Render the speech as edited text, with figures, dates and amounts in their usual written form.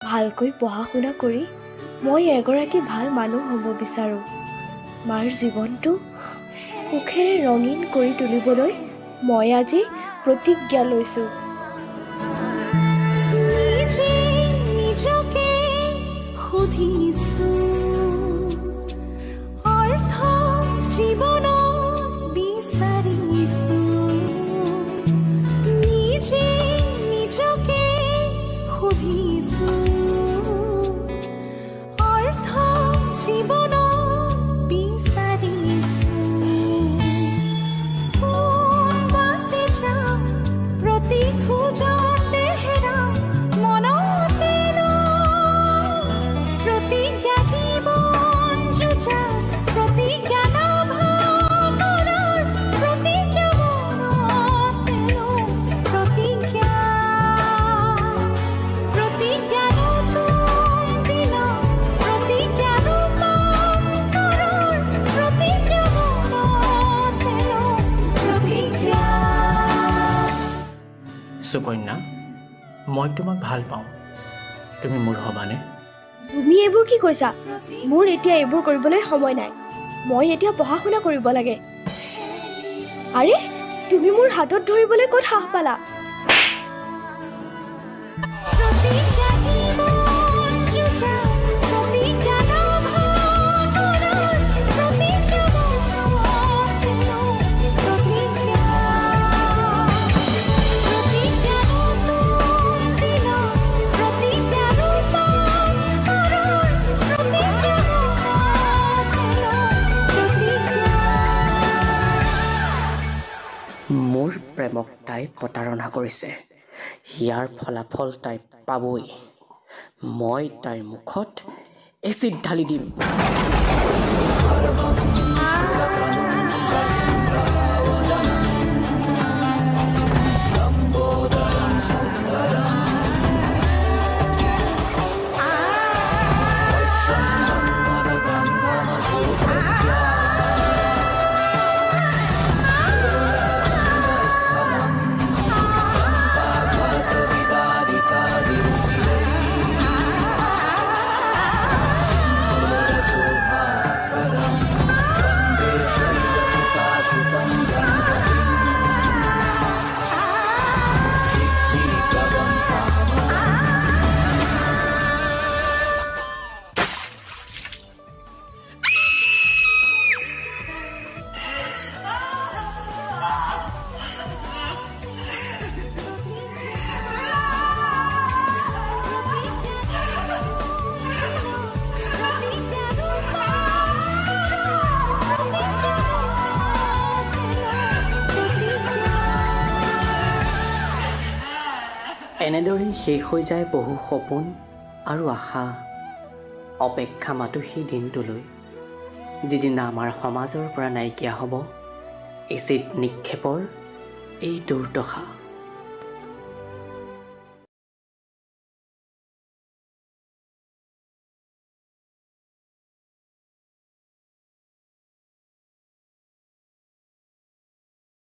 ভালকৈ পঢ়া-শুনা কৰি মই এগৰাকী ভাল মানুহ হ'ব বিচাৰোঁ। মাৰ জীৱনটো সুখেৰে ৰঙীন কৰি তুলিবলৈ মই আজি প্ৰতিজ্ঞা লৈছোঁ। সুকন্যা, মই তোমাক ভাল পাওঁ। তুমি মোৰ হবানে? তুমি এইবোৰ কি কৈছা? মোৰ এতিয়া এইবোৰ কৰিবলৈ সময় নাই। মই এতিয়া পঢ়া-শুনা কৰিব লাগে। আৰে, তুমি মোৰ হাতত ধৰিবলৈ ক'ত সাহ পালা? মোৰ প্ৰেমক তাই প্ৰতাৰণা কৰিছে। ইয়াৰ ফলাফল তাই পাবই। মই তাইৰ মুখত এচিড ঢালি দিম। এনেদৰেই শেষ হৈ যায় বহু সপোন আৰু আশা। অপেক্ষা মাতো সেই দিনটোলৈ, যিদিনা আমাৰ সমাজৰ পৰা নাইকিয়া হ'ব এচিড নিক্ষেপৰ এই দুৰ্দশা।